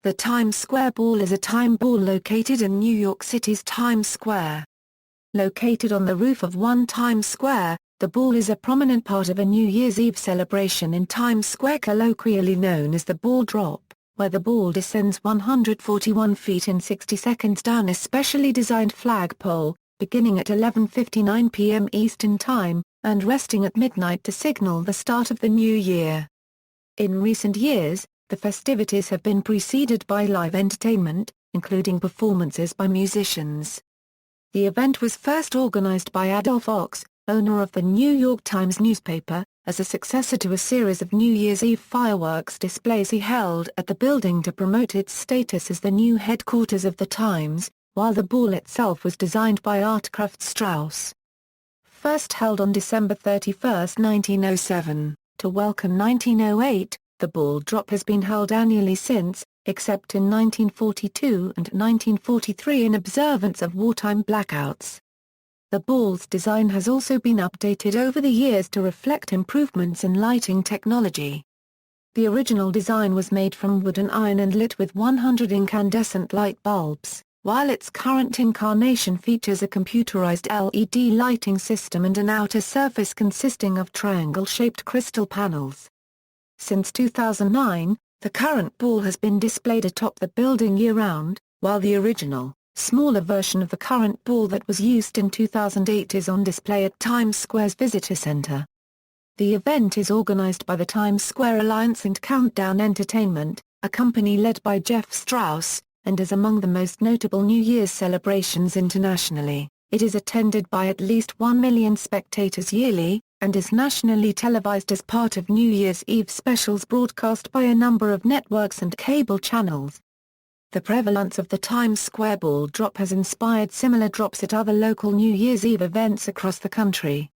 The Times Square Ball is a time ball located in New York City's Times Square. Located on the roof of One Times Square, the ball is a prominent part of a New Year's Eve celebration in Times Square, colloquially known as the ball drop, where the ball descends 141 feet in 60 seconds down a specially designed flagpole, beginning at 11:59 p.m. Eastern Time, and resting at midnight to signal the start of the new year. In recent years, the festivities have been preceded by live entertainment, including performances by musicians. The event was first organized by Adolph Ochs, owner of the New York Times newspaper, as a successor to a series of New Year's Eve fireworks displays he held at the building to promote its status as the new headquarters of the Times, while the ball itself was designed by Artkraft Strauss. First held on December 31, 1907, to welcome 1908, the ball drop has been held annually since, except in 1942 and 1943 in observance of wartime blackouts. The ball's design has also been updated over the years to reflect improvements in lighting technology. The original design was made from wood and iron and lit with 100 incandescent light bulbs, while its current incarnation features a computerized LED lighting system and an outer surface consisting of triangle-shaped crystal panels. Since 2009, the current ball has been displayed atop the building year-round, while the original, smaller version of the current ball that was used in 2008 is on display at Times Square's Visitor Center. The event is organized by the Times Square Alliance and Countdown Entertainment, a company led by Jeff Strauss, and is among the most notable New Year's celebrations internationally. It is attended by at least 1 million spectators yearly, and is nationally televised as part of New Year's Eve specials broadcast by a number of networks and cable channels. The prevalence of the Times Square ball drop has inspired similar drops at other local New Year's Eve events across the country.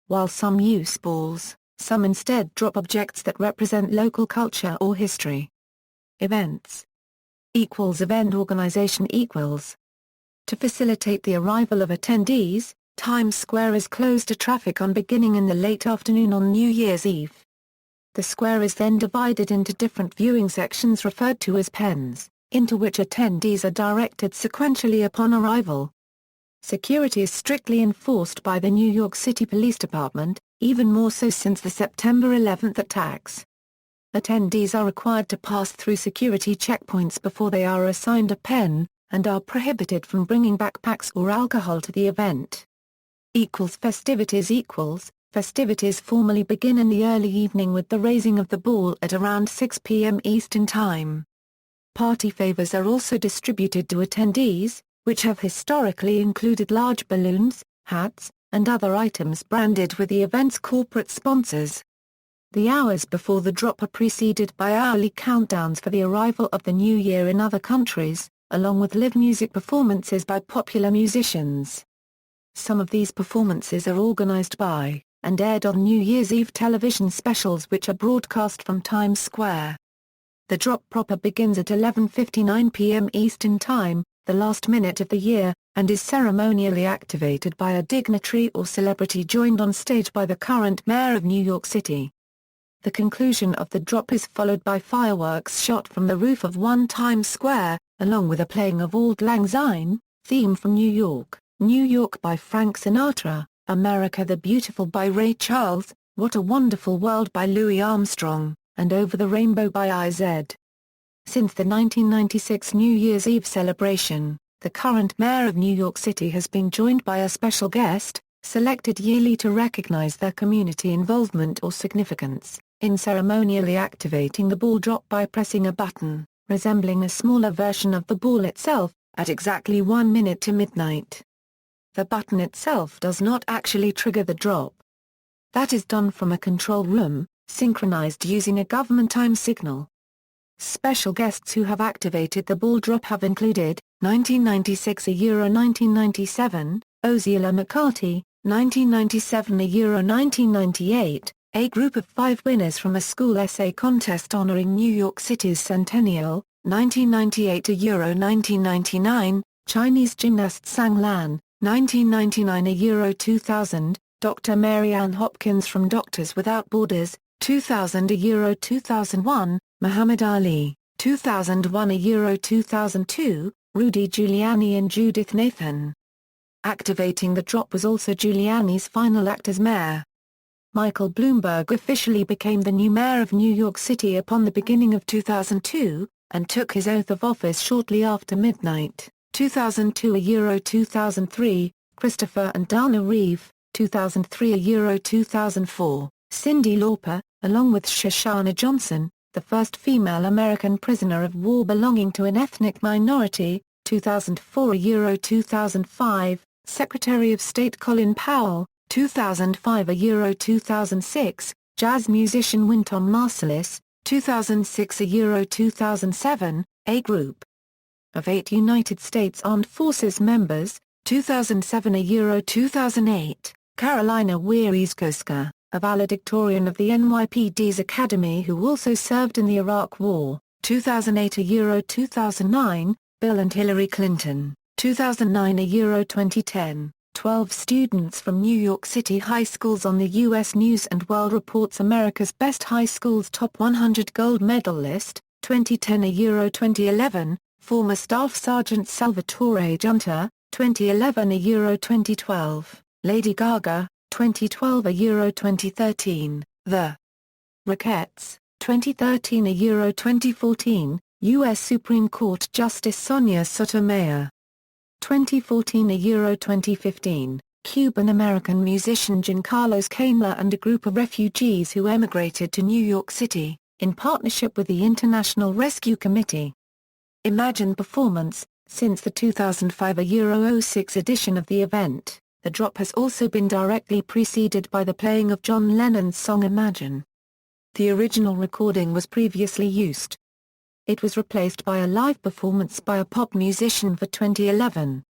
While some use balls, some instead drop objects that represent local culture or history. Events Event organization To facilitate the arrival of attendees, Times Square is closed to traffic beginning in the late afternoon on New Year's Eve. The square is then divided into different viewing sections referred to as pens, into which attendees are directed sequentially upon arrival. Security is strictly enforced by the New York City Police Department, even more so since the September 11 attacks. Attendees are required to pass through security checkpoints before they are assigned a pen, and are prohibited from bringing backpacks or alcohol to the event. Festivities formally begin in the early evening with the raising of the ball at around 6 p.m. Eastern Time. Party favors are also distributed to attendees, which have historically included large balloons, hats, and other items branded with the event's corporate sponsors. The hours before the drop are preceded by hourly countdowns for the arrival of the new year in other countries, along with live music performances by popular musicians. Some of these performances are organized by, and aired on New Year's Eve television specials which are broadcast from Times Square. The drop proper begins at 11:59 p.m. Eastern Time, the last minute of the year, and is ceremonially activated by a dignitary or celebrity joined on stage by the current mayor of New York City. The conclusion of the drop is followed by fireworks shot from the roof of One Times Square, along with a playing of Auld Lang Syne, theme from New York by Frank Sinatra, America the Beautiful by Ray Charles, What a Wonderful World by Louis Armstrong, and Over the Rainbow by IZ. Since the 1996 New Year's Eve celebration, the current mayor of New York City has been joined by a special guest, selected yearly to recognize their community involvement or significance, in ceremonially activating the ball drop by pressing a button, resembling a smaller version of the ball itself, at exactly 1 minute to midnight. The button itself does not actually trigger the drop. That is done from a control room, synchronized using a government time signal. Special guests who have activated the ball drop have included, 1996 1997, Ozzy McCarthy, 1997 1998, a group of 5 winners from a school essay contest honoring New York City's centennial, 1998 1999, Chinese gymnast Sang Lan, 1999 2000, Dr. Mary Ann Hopkins from Doctors Without Borders, 2000 2001, Muhammad Ali, 2001 Euro 2002, Rudy Giuliani and Judith Nathan. Activating the drop was also Giuliani's final act as mayor. Michael Bloomberg officially became the new mayor of New York City upon the beginning of 2002, and took his oath of office shortly after midnight. 2002 Euro 2003, Christopher and Dana Reeve. 2003 Euro 2004, Cyndi Lauper, along with Shoshana Johnson, the first female American prisoner of war belonging to an ethnic minority. 2004 Euro 2005, Secretary of State Colin Powell. 2005 Euro 2006, jazz musician Wynton Marsalis. 2006 Euro 2007, a group of 8 United States Armed Forces members. 2007 Euro 2008, Carolina Wierzchowska, a valedictorian of the NYPD's Academy who also served in the Iraq War. 2008 Euro 2009, Bill and Hillary Clinton. 2009 Euro 2010, 12 students from New York City high schools on the U.S. News & World Report's America's Best High Schools Top 100 Gold Medal list. 2010 Euro 2011, former Staff Sergeant Salvatore Giunta. 2011 Euro 2012, Lady Gaga. 2012 Euro 2013, The Rockettes. 2013 Euro 2014, U.S. Supreme Court Justice Sonia Sotomayor. 2014 Euro 2015, Cuban-American musician Giancarlos Cainla and a group of refugees who emigrated to New York City, in partnership with the International Rescue Committee. Imagine performance. Since the 2005 Euro 06 edition of the event, the drop has also been directly preceded by the playing of John Lennon's song Imagine. The original recording was previously used. It was replaced by a live performance by a pop musician for 2011.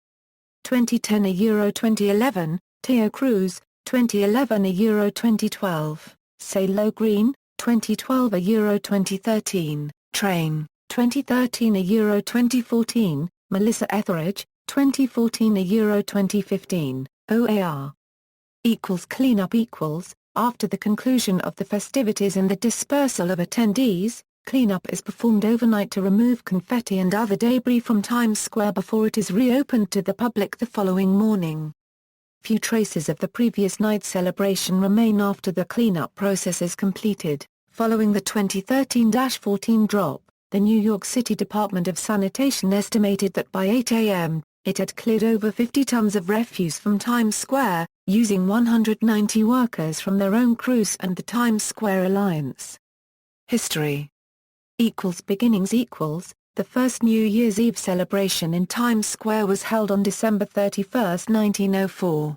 2010 Euro 2011, Teo Cruz. 2011 Euro 2012, CeeLo Green. 2012 Euro 2013, Train. 2013 Euro 2014, Melissa Etheridge. 2014 Euro 2015, OAR. Cleanup equals, after the conclusion of the festivities and the dispersal of attendees, cleanup is performed overnight to remove confetti and other debris from Times Square before it is reopened to the public the following morning. Few traces of the previous night's celebration remain after the cleanup process is completed. Following the 2013-14 drop, the New York City Department of Sanitation estimated that by 8 a.m., it had cleared over 50 tons of refuse from Times Square, using 190 workers from their own crews and the Times Square Alliance. History Beginnings The first New Year's Eve celebration in Times Square was held on December 31, 1904.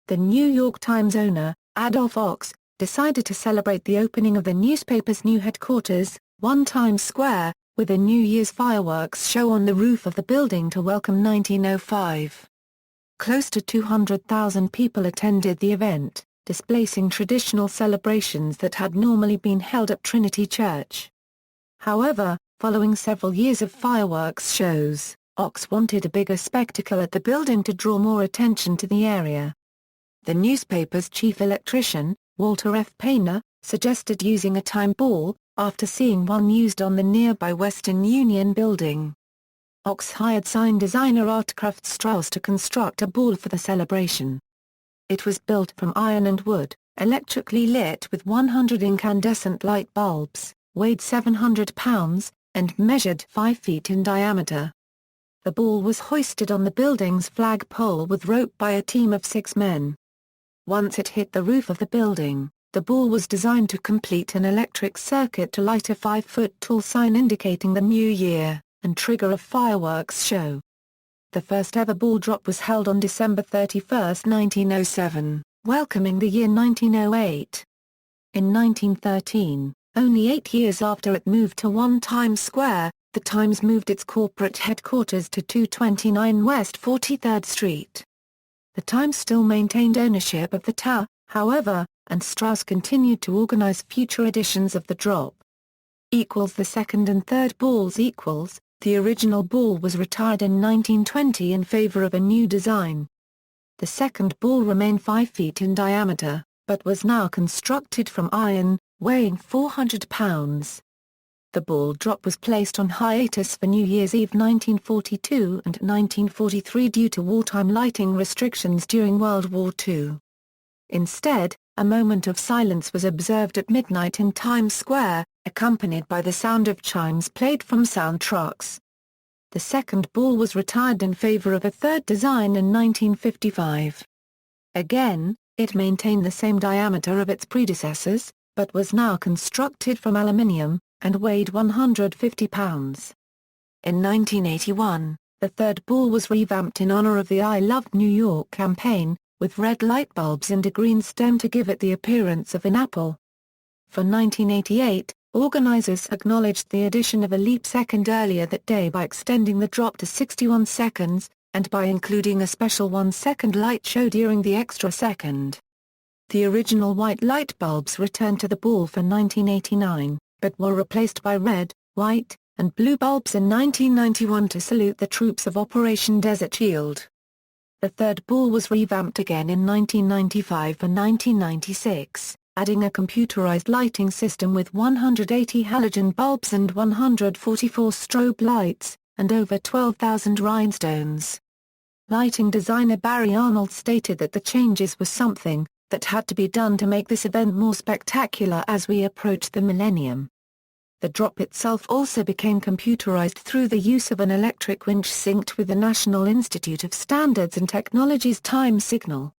The New York Times owner, Adolph Ochs, decided to celebrate the opening of the newspaper's new headquarters, 1 Times Square, with a New Year's fireworks show on the roof of the building to welcome 1905. Close to 200,000 people attended the event, displacing traditional celebrations that had normally been held at Trinity Church. However, following several years of fireworks shows, Ochs wanted a bigger spectacle at the building to draw more attention to the area. The newspaper's chief electrician, Walter F. Painter, suggested using a time ball, after seeing one used on the nearby Western Union building. Ochs hired sign designer Artkraft Strauss to construct a ball for the celebration. It was built from iron and wood, electrically lit with 100 incandescent light bulbs, weighed 700 pounds, and measured 5 feet in diameter. The ball was hoisted on the building's flagpole with rope by a team of 6 men. Once it hit the roof of the building, the ball was designed to complete an electric circuit to light a 5-foot-tall sign indicating the new year, and trigger a fireworks show. The first ever ball drop was held on December 31, 1907, welcoming the year 1908. In 1913, only 8 years after it moved to 1 Times Square, the Times moved its corporate headquarters to 229 West 43rd Street. The Times still maintained ownership of the tower, however, and Strauss continued to organize future editions of the drop. The second and third balls the original ball was retired in 1920 in favor of a new design. The second ball remained 5 feet in diameter, but was now constructed from iron, weighing 400 pounds. The ball drop was placed on hiatus for New Year's Eve 1942 and 1943 due to wartime lighting restrictions during World War II. Instead, a moment of silence was observed at midnight in Times Square, accompanied by the sound of chimes played from sound trucks. The second ball was retired in favor of a third design in 1955. Again, it maintained the same diameter of its predecessors, but was now constructed from aluminium, and weighed 150 pounds. In 1981, the third ball was revamped in honor of the I Love New York campaign, with red light bulbs and a green stem to give it the appearance of an apple. For 1988, organizers acknowledged the addition of a leap second earlier that day by extending the drop to 61 seconds, and by including a special 1-second light show during the extra second. The original white light bulbs returned to the ball for 1989, but were replaced by red, white, and blue bulbs in 1991 to salute the troops of Operation Desert Shield. The third ball was revamped again in 1995 and 1996, adding a computerized lighting system with 180 halogen bulbs and 144 strobe lights, and over 12,000 rhinestones. Lighting designer Barry Arnold stated that the changes were something that had to be done to make this event more spectacular as we approached the millennium. The drop itself also became computerized through the use of an electric winch synced with the National Institute of Standards and Technology's time signal.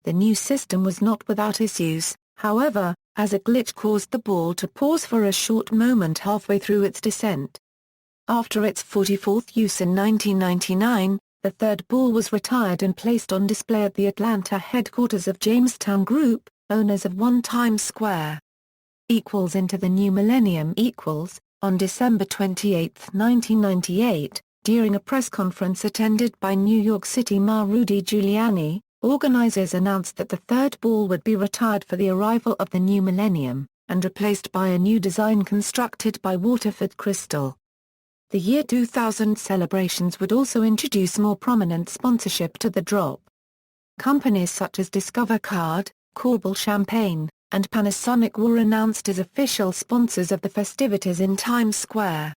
The new system was not without issues, however, as a glitch caused the ball to pause for a short moment halfway through its descent. After its 44th use in 1999, the third ball was retired and placed on display at the Atlanta headquarters of Jamestown Group, owners of One Times Square. Into the new millennium. On December 28, 1998, during a press conference attended by New York City Mayor Rudy Giuliani, organizers announced that the third ball would be retired for the arrival of the new millennium, and replaced by a new design constructed by Waterford Crystal. The year 2000 celebrations would also introduce more prominent sponsorship to the drop. Companies such as Discover Card, Korbel Champagne, and Panasonic were announced as official sponsors of the festivities in Times Square.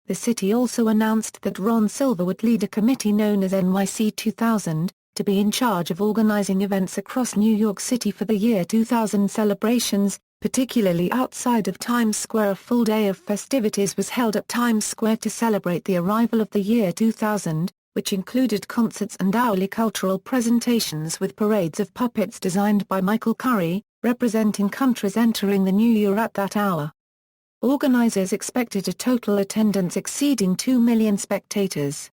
The city also announced that Ron Silver would lead a committee known as NYC 2000, to be in charge of organizing events across New York City for the year 2000 celebrations, particularly outside of Times Square. A full day of festivities was held at Times Square to celebrate the arrival of the year 2000, which included concerts and hourly cultural presentations with parades of puppets designed by Michael Curry, representing countries entering the new year at that hour. Organizers expected a total attendance exceeding 2 million spectators.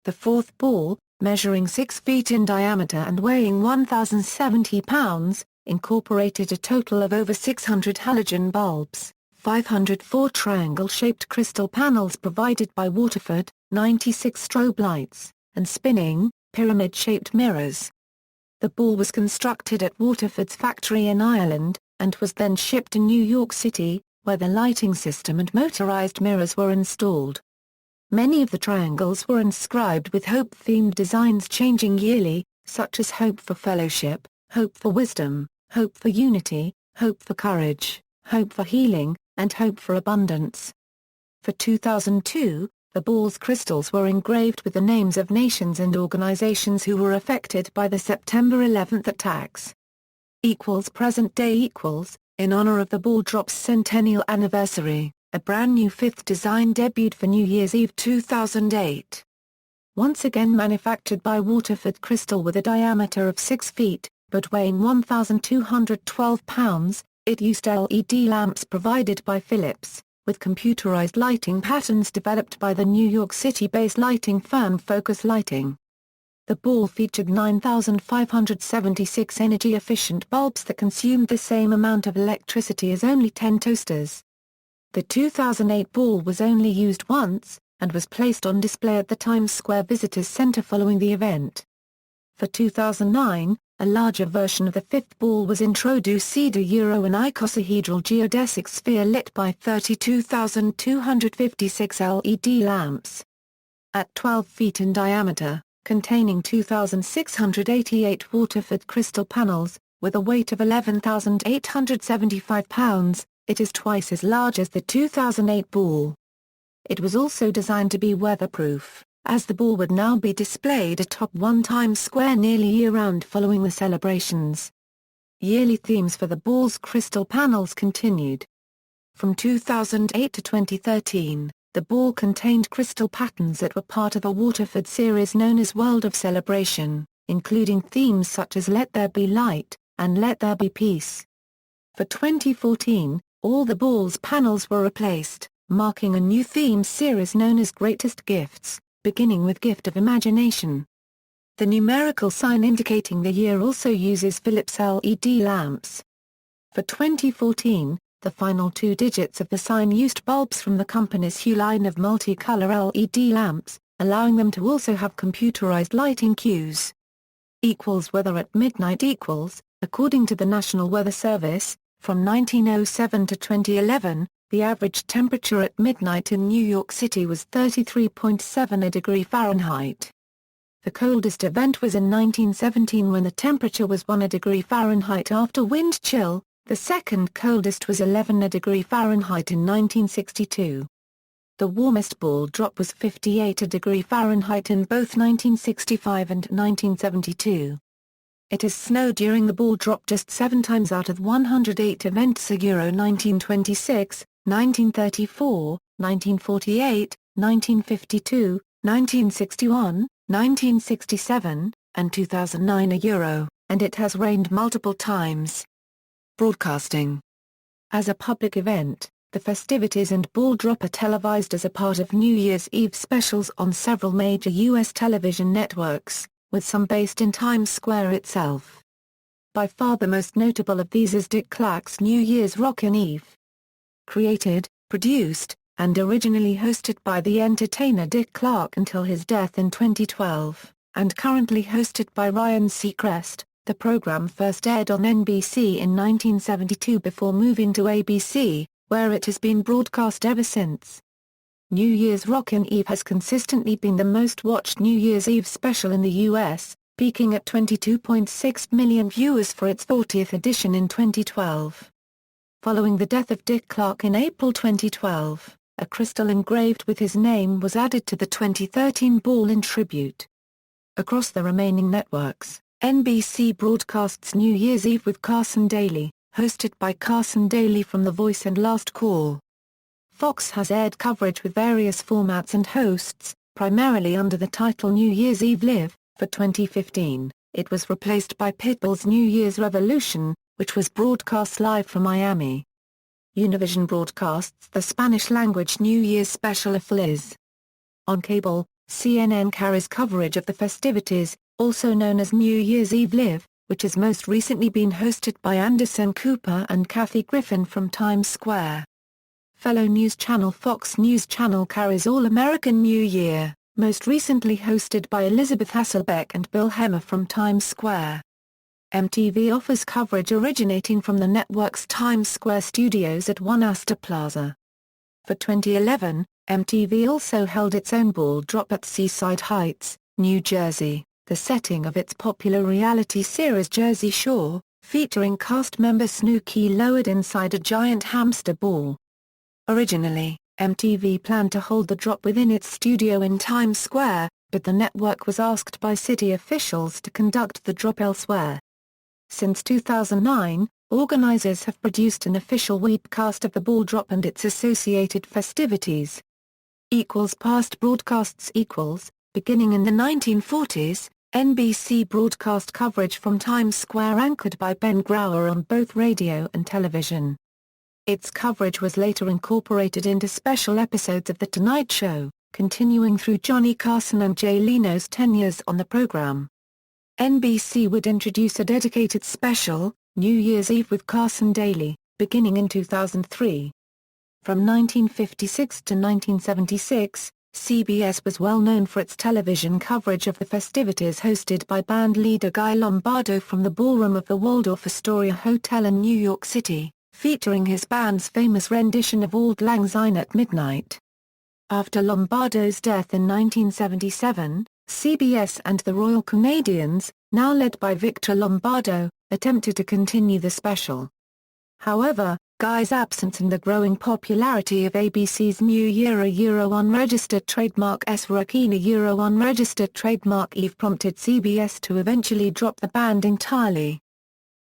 The fourth ball, measuring 6 feet in diameter and weighing 1,070 pounds, incorporated a total of over 600 halogen bulbs, 504 triangle-shaped crystal panels provided by Waterford, 96 strobe lights, and spinning, pyramid-shaped mirrors. The ball was constructed at Waterford's factory in Ireland, and was then shipped to New York City, where the lighting system and motorized mirrors were installed. Many of the triangles were inscribed with hope-themed designs changing yearly, such as Hope for Fellowship, Hope for Wisdom, Hope for Unity, Hope for Courage, Hope for Healing, and Hope for Abundance. For 2002, the ball's crystals were engraved with the names of nations and organizations who were affected by the September 11 attacks. Present day. In honor of the ball drop's centennial anniversary, a brand new fifth design debuted for New Year's Eve 2008. Once again manufactured by Waterford Crystal with a diameter of 6 feet, but weighing 1,212 pounds, it used LED lamps provided by Philips, with computerized lighting patterns developed by the New York City-based lighting firm Focus Lighting. The ball featured 9,576 energy-efficient bulbs that consumed the same amount of electricity as only 10 toasters. The 2008 ball was only used once, and was placed on display at the Times Square Visitors Center following the event. For 2009, a larger version of the fifth ball was introduced, an icosahedral geodesic sphere lit by 32,256 LED lamps. At 12 feet in diameter, containing 2,688 Waterford crystal panels, with a weight of 11,875 pounds, it is twice as large as the 2008 ball. It was also designed to be weatherproof, as the ball would now be displayed atop One Times Square nearly year-round following the celebrations. Yearly themes for the ball's crystal panels continued. From 2008 to 2013, the ball contained crystal patterns that were part of a Waterford series known as World of Celebration, including themes such as Let There Be Light, and Let There Be Peace. For 2014, all the ball's panels were replaced, marking a new theme series known as Greatest Gifts, beginning with Gift of Imagination. The numerical sign indicating the year also uses Philips LED lamps. For 2014, the final two digits of the sign used bulbs from the company's Hue line of multi-color LED lamps, allowing them to also have computerized lighting cues. Weather at midnight according to the National Weather Service, from 1907 to 2011, the average temperature at midnight in New York City was 33.7 degrees Fahrenheit. The coldest event was in 1917 when the temperature was 1 degree Fahrenheit after wind chill. The second coldest was 11 degrees Fahrenheit in 1962. The warmest ball drop was 58 degrees Fahrenheit in both 1965 and 1972. It has snowed during the ball drop just 7 times out of 108 events: 1926, 1934, 1948, 1952, 1961, 1967, and 2009, and it has rained multiple times. Broadcasting. As a public event, the festivities and ball drop are televised as a part of New Year's Eve specials on several major U.S. television networks, with some based in Times Square itself. By far the most notable of these is Dick Clark's New Year's Rockin' Eve. Created, produced, and originally hosted by the entertainer Dick Clark until his death in 2012, and currently hosted by Ryan Seacrest. The program first aired on NBC in 1972 before moving to ABC, where it has been broadcast ever since. New Year's Rockin' Eve has consistently been the most watched New Year's Eve special in the U.S., peaking at 22.6 million viewers for its 40th edition in 2012. Following the death of Dick Clark in April 2012, a crystal engraved with his name was added to the 2013 ball in tribute. Across the remaining networks, NBC broadcasts New Year's Eve with Carson Daly, hosted by Carson Daly from The Voice and Last Call. Fox has aired coverage with various formats and hosts, primarily under the title New Year's Eve Live. For 2015, it was replaced by Pitbull's New Year's Revolution, which was broadcast live from Miami. Univision broadcasts the Spanish-language New Year's special A Fliz. On cable, CNN carries coverage of the festivities, also known as New Year's Eve Live, which has most recently been hosted by Anderson Cooper and Kathy Griffin from Times Square. Fellow news channel Fox News Channel carries All American New Year, most recently hosted by Elizabeth Hasselbeck and Bill Hemmer from Times Square. MTV offers coverage originating from the network's Times Square studios at One Astor Plaza. For 2011, MTV also held its own ball drop at Seaside Heights, New Jersey, the setting of its popular reality series Jersey Shore, featuring cast member Snooki lowered inside a giant hamster ball. Originally, MTV planned to hold the drop within its studio in Times Square, but the network was asked by city officials to conduct the drop elsewhere. Since 2009, organizers have produced an official webcast of the ball drop and its associated festivities. Past broadcasts beginning in the 1940s, NBC broadcast coverage from Times Square anchored by Ben Grauer on both radio and television. Its coverage was later incorporated into special episodes of The Tonight Show, continuing through Johnny Carson and Jay Leno's tenures on the program. NBC would introduce a dedicated special, New Year's Eve with Carson Daly, beginning in 2003. From 1956 to 1976, CBS was well known for its television coverage of the festivities hosted by band leader Guy Lombardo from the ballroom of the Waldorf Astoria Hotel in New York City, featuring his band's famous rendition of Auld Lang Syne at midnight. After Lombardo's death in 1977, CBS and the Royal Canadians, now led by Victor Lombardo, attempted to continue the special. However, Guy's absence and the growing popularity of ABC's New Year a unregistered trademark S-Rakina unregistered trademark Eve prompted CBS to eventually drop the band entirely.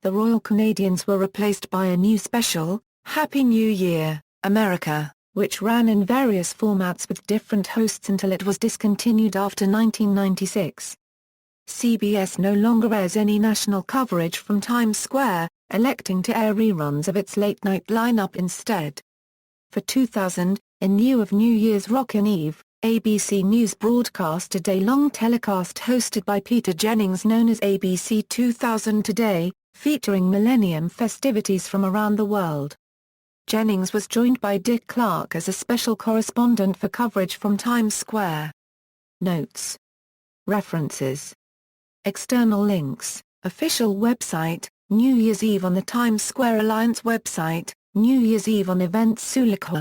The Royal Canadians were replaced by a new special, Happy New Year, America, which ran in various formats with different hosts until it was discontinued after 1996. CBS no longer airs any national coverage from Times Square, electing to air reruns of its late-night lineup instead. For 2000, in lieu of New Year's Rockin' Eve, ABC News broadcast a day-long telecast hosted by Peter Jennings known as ABC 2000 Today, featuring Millennium festivities from around the world. Jennings was joined by Dick Clark as a special correspondent for coverage from Times Square. Notes. References. External links, official website, New Year's Eve on the Times Square Alliance website, New Year's Eve on Events Sulikwa.